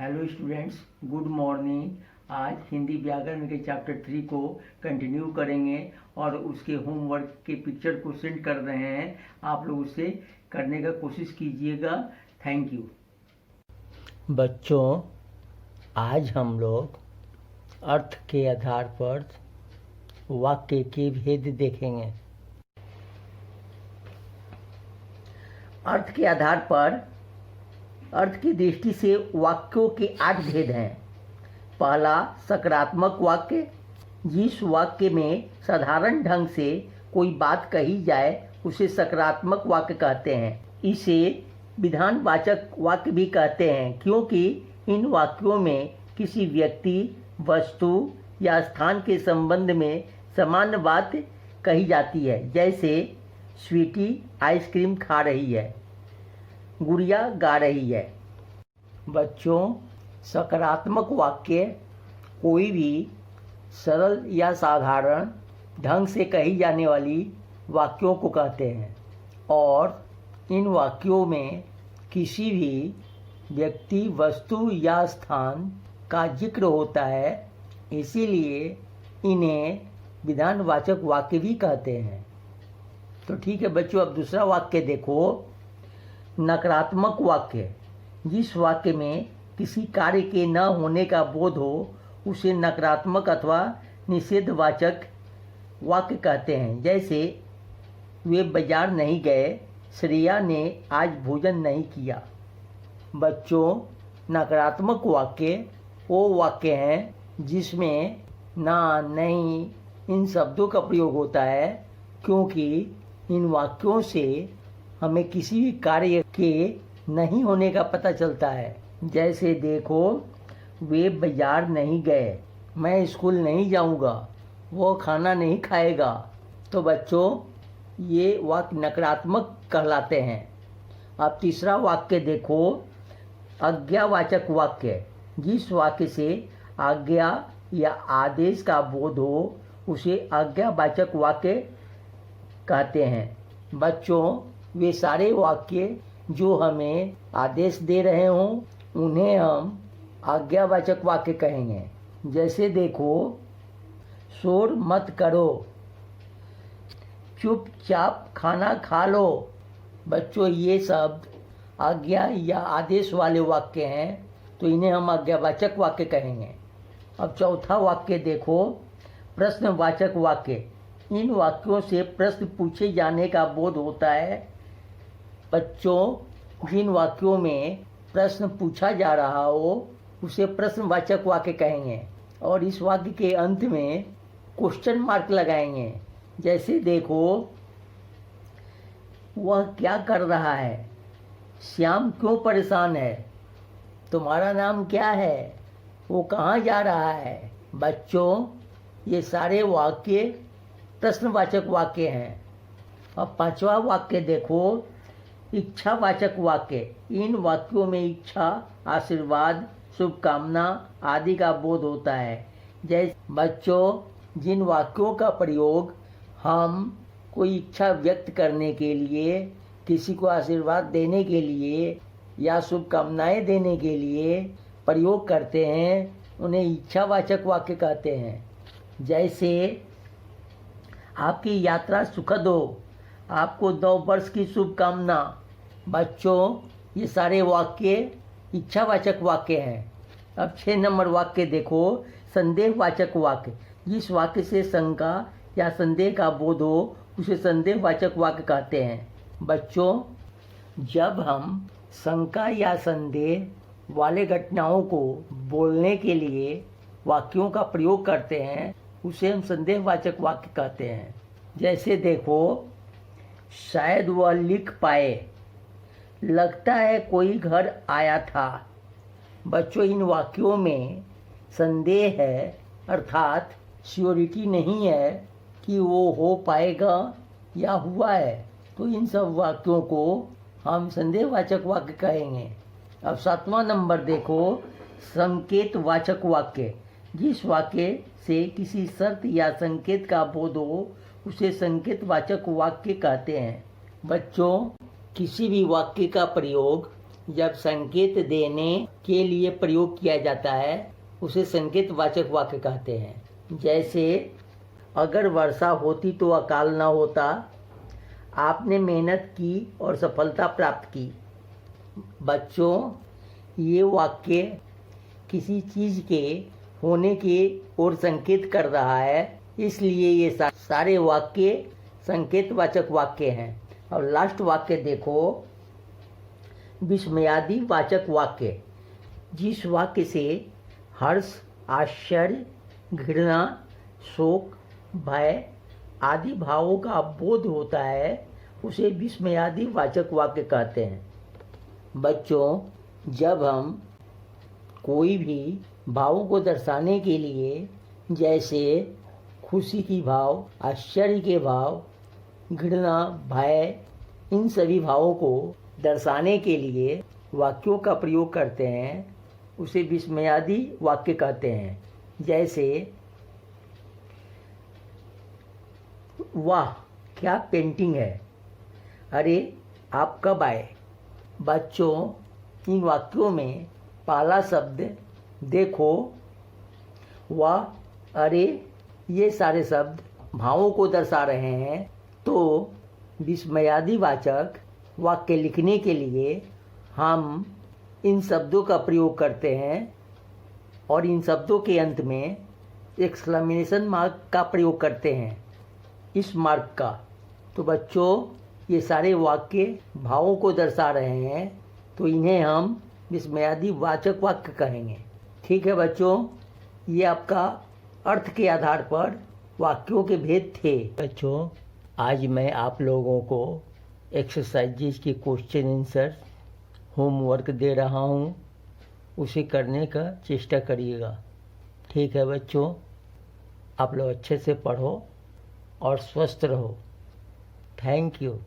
Hello students, good morning. आज हिंदी व्याकरण के चैप्टर 3 को कंटिन्यू करेंगे और उसके होमवर्क के पिक्चर को सेंड कर रहे हैं। आप लोग उसे करने का कोशिश कीजिएगा। Thank you. बच्चों, आज हम लोग अर्थ के आधार पर वाक्य के भेद देखेंगे। अर्थ के आधार पर अर्थ की दृष्टि से वाक्यों के 8 भेद हैं। पहला, सकारात्मक वाक्य। जिस वाक्य में साधारण ढंग से कोई बात कही जाए उसे सकारात्मक वाक्य कहते हैं। इसे विधानवाचक वाक्य भी कहते हैं, क्योंकि इन वाक्यों में किसी व्यक्ति, वस्तु या स्थान के संबंध में सामान्य बात कही जाती है। जैसे स्वीटी आइसक्रीम खा रही है, गुड़िया गा रही है। बच्चों, सकारात्मक वाक्य कोई भी सरल या साधारण ढंग से कही जाने वाली वाक्यों को कहते हैं और इन वाक्यों में किसी भी व्यक्ति, वस्तु या स्थान का जिक्र होता है, इसीलिए इन्हें विधानवाचक वाक्य भी कहते हैं। तो ठीक है बच्चों, अब दूसरा वाक्य देखो। नकारात्मक वाक्य। जिस वाक्य में किसी कार्य के न होने का बोध हो उसे नकारात्मक अथवा निषेधवाचक वाक्य कहते हैं। जैसे वे बाजार नहीं गए, श्रेया ने आज भोजन नहीं किया। बच्चों, नकारात्मक वाक्य वो वाक्य हैं जिसमें ना, नहीं इन शब्दों का प्रयोग होता है, क्योंकि इन वाक्यों से हमें किसी भी कार्य के नहीं होने का पता चलता है। जैसे देखो, वे बाजार नहीं गए, मैं स्कूल नहीं जाऊंगा, वो खाना नहीं खाएगा। तो बच्चों, ये वाक्य नकारात्मक कहलाते हैं। अब तीसरा वाक्य देखो, आज्ञावाचक वाक्य। जिस वाक्य से आज्ञा या आदेश का बोध हो उसे आज्ञावाचक वाक्य कहते हैं। बच्चों, वे सारे वाक्य जो हमें आदेश दे रहे हों उन्हें हम आज्ञावाचक वाक्य कहेंगे। जैसे देखो, शोर मत करो, चुपचाप खाना खा लो। बच्चों, ये शब्द आज्ञा या आदेश वाले वाक्य हैं, तो इन्हें हम आज्ञावाचक वाक्य कहेंगे। अब चौथा वाक्य देखो, प्रश्नवाचक वाक्य। इन वाक्यों से प्रश्न पूछे जाने का बोध होता है। बच्चों, जिन वाक्यों में प्रश्न पूछा जा रहा हो उसे प्रश्नवाचक वाक्य कहेंगे और इस वाक्य के अंत में क्वेश्चन मार्क लगाएंगे। जैसे देखो, वह क्या कर रहा है, श्याम क्यों परेशान है, तुम्हारा नाम क्या है, वो कहाँ जा रहा है। बच्चों, ये सारे वाक्य प्रश्नवाचक वाक्य हैं। अब पांचवा वाक्य देखो, इच्छावाचक वाक्य। इन वाक्यों में इच्छा, आशीर्वाद, शुभकामना आदि का बोध होता है। जैसे बच्चों, जिन वाक्यों का प्रयोग हम कोई इच्छा व्यक्त करने के लिए, किसी को आशीर्वाद देने के लिए या शुभकामनाएं देने के लिए प्रयोग करते हैं, उन्हें इच्छावाचक वाक्य कहते हैं। जैसे आपकी यात्रा सुखद हो, आपको 2 वर्ष की शुभकामना। बच्चों, ये सारे वाक्य इच्छावाचक वाक्य हैं। अब 6 नंबर वाक्य देखो, संदेहवाचक वाक्य। जिस वाक्य से शंका या संदेह का बोध हो उसे संदेहवाचक वाक्य कहते हैं। बच्चों, जब हम शंका या संदेह वाले घटनाओं को बोलने के लिए वाक्यों का प्रयोग करते हैं उसे हम संदेहवाचक वाक्य कहते हैं। जैसे देखो, शायद वह लिख पाए, लगता है कोई घर आया था। बच्चों, इन वाक्यों में संदेह है, अर्थात श्योरिटी नहीं है कि वो हो पाएगा या हुआ है, तो इन सब वाक्यों को हम संदेहवाचक वाक्य कहेंगे। अब 7वां नंबर देखो, संकेतवाचक वाक्य। जिस वाक्य से किसी शर्त या संकेत का बोध हो उसे संकेतवाचक वाक्य कहते हैं। बच्चों, किसी भी वाक्य का प्रयोग जब संकेत देने के लिए प्रयोग किया जाता है उसे संकेतवाचक वाक्य कहते हैं। जैसे अगर वर्षा होती तो अकाल न होता, आपने मेहनत की और सफलता प्राप्त की। बच्चों, ये वाक्य किसी चीज़ के होने की ओर संकेत कर रहा है, इसलिए ये सारे वाक्य संकेतवाचक वाक्य हैं। और लास्ट वाक्य देखो, विस्मयादि वाचक वाक्य। जिस वाक्य से हर्ष, आश्चर्य, घृणा, शोक, भय आदि भावों का बोध होता है उसे विस्मयादि वाचक वाक्य कहते हैं। बच्चों, जब हम कोई भी भावों को दर्शाने के लिए, जैसे खुशी की भाव, आश्चर्य के भाव, घृणा, भय, इन सभी भावों को दर्शाने के लिए वाक्यों का प्रयोग करते हैं उसे विस्मयादि वाक्य कहते हैं। जैसे वाह क्या पेंटिंग है, अरे आप कब आए। बच्चों, इन वाक्यों में पहला शब्द देखो, वाह, अरे, ये सारे शब्द भावों को दर्शा रहे हैं। तो विस्मयादि वाचक वाक्य लिखने के लिए हम इन शब्दों का प्रयोग करते हैं और इन शब्दों के अंत में एक्सक्लेमेशन मार्क का प्रयोग करते हैं, इस मार्क का। तो बच्चों, ये सारे वाक्य भावों को दर्शा रहे हैं तो इन्हें हम विस्मयादि वाचक वाक्य कहेंगे। ठीक है बच्चों, ये आपका अर्थ के आधार पर वाक्यों के भेद थे। बच्चों, आज मैं आप लोगों को एक्सरसाइजेज के क्वेश्चन आंसर होमवर्क दे रहा हूँ, उसे करने का चेष्टा करिएगा। ठीक है बच्चों, आप लोग अच्छे से पढ़ो और स्वस्थ रहो। Thank you.